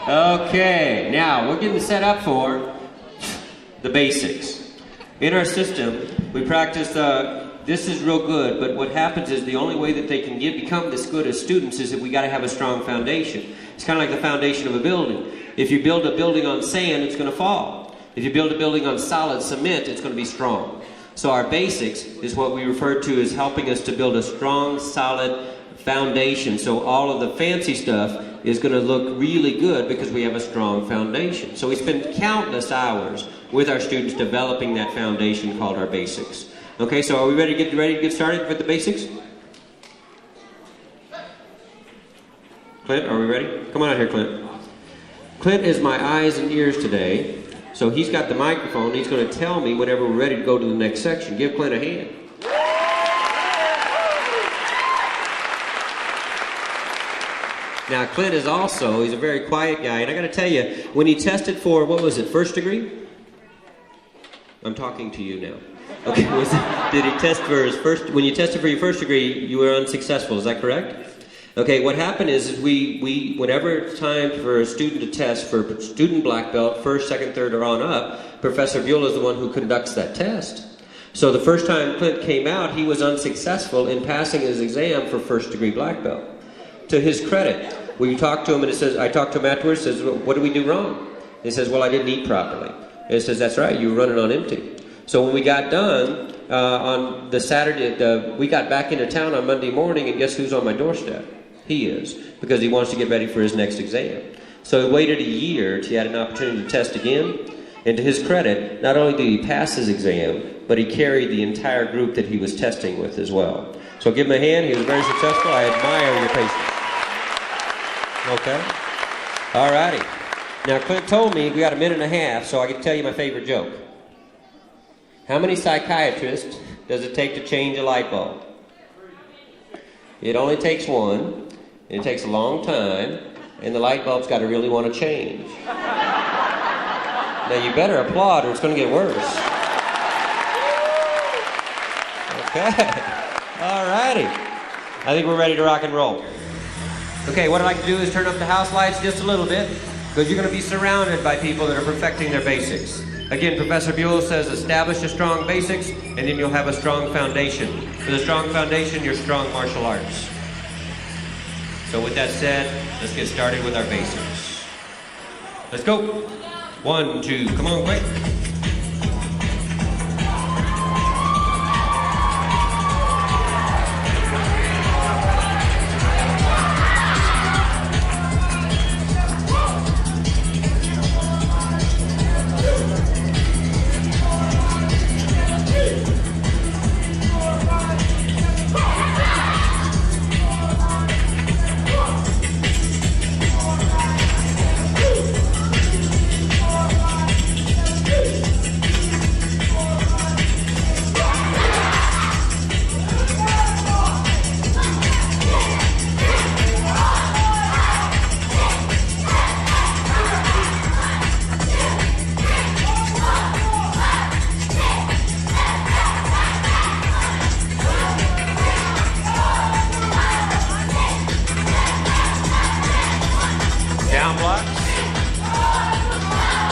Okay, now we're getting set up for the basics. In our system, we practice, this is real good, but what happens is the only way that they can become this good as students is that we got to have a strong foundation. It's kind of like the foundation of a building. If you build a building on sand, it's going to fall. If you build a building on solid cement, it's going to be strong. So our basics is what we refer to as helping us to build a strong, solid foundation. So all of the fancy stuff is going to look really good because we have a strong foundation. So we spend countless hours with our students developing that foundation called our basics. Okay, so are we ready to get started with the basics? Clint, are we ready? Come on out here, Clint. Clint is my eyes and ears today. So he's got the microphone. He's going to tell me whenever we're ready to go to the next section. Give Clint a hand. Now, Clint is also, he's a very quiet guy. And I got to tell you, when he tested for, what was it, first degree? I'm talking to you now. Okay, did he test for his first, when you tested for your first degree, you were unsuccessful, is that correct? Okay, what happened is we whenever it's time for a student to test for student black belt, first, second, third, or on up, Professor Buell is the one who conducts that test. So the first time Clint came out, he was unsuccessful in passing his exam for first degree black belt. To his credit, we talked to him and it says, I talked to him afterwards, says, what did we do wrong? He says, well, I didn't eat properly. And he says, that's right, you were running on empty. So when we got done on the Saturday, we got back into town on Monday morning, and guess who's on my doorstep? He is, because he wants to get ready for his next exam. So he waited a year till he had an opportunity to test again. And to his credit, not only did he pass his exam, but he carried the entire group that he was testing with as well. So give him a hand. He was very successful. I admire your patience. Okay? All righty. Now, Clint told me we got a minute and a half, so I can tell you my favorite joke. How many psychiatrists does it take to change a light bulb? It only takes one. It takes a long time, and the light bulb's got to really want to change. Now you better applaud or it's going to get worse. Okay. All righty. I think we're ready to rock and roll. Okay, what I'd like to do is turn up the house lights just a little bit, because you're going to be surrounded by people that are perfecting their basics. Again, Professor Buell says establish a strong basics, and then you'll have a strong foundation. With a strong foundation, you're strong martial arts. So with that said, let's get started with our basics. Let's go. 1, 2, come on, quick.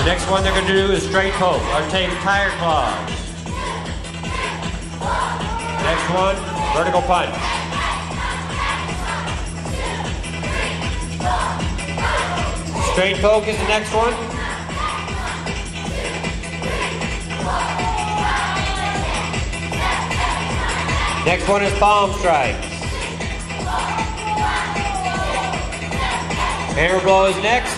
Next one they're going to do is straight poke, or take tire claws. Next one, vertical punch. Straight poke is the next one. Next one is palm strikes. Hammer blow is next.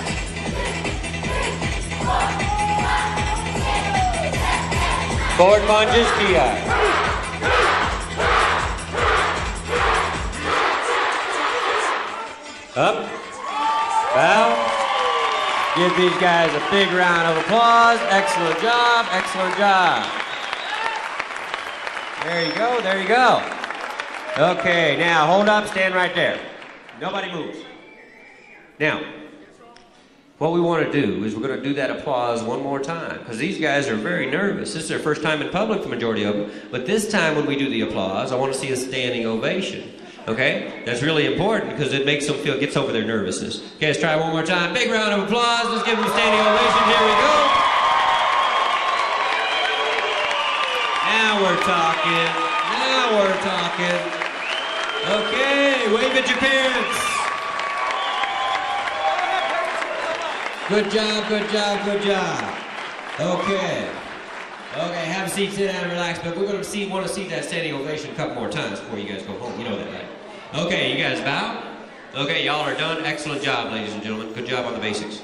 Forward lunges, PI. Up, bow. Give these guys a big round of applause. Excellent job, excellent job. There you go, there you go. Okay, now hold up, stand right there. Nobody moves. Now, what we want to do is we're going to do that applause one more time, because these guys are very nervous. This is their first time in public, the majority of them. But this time when we do the applause, I want to see a standing ovation. Okay? That's really important because it makes them feel, gets over their nervousness. Okay, let's try one more time. Big round of applause. Let's give them a standing ovation. Here we go. Now we're talking. Now we're talking. Okay, wave at your parents. Good job, good job, good job. Okay. Okay, have a seat, sit down, and relax. But we're going to want to see that standing ovation a couple more times before you guys go home. You know that, right? Okay, you guys bow. Okay, y'all are done. Excellent job, ladies and gentlemen. Good job on the basics.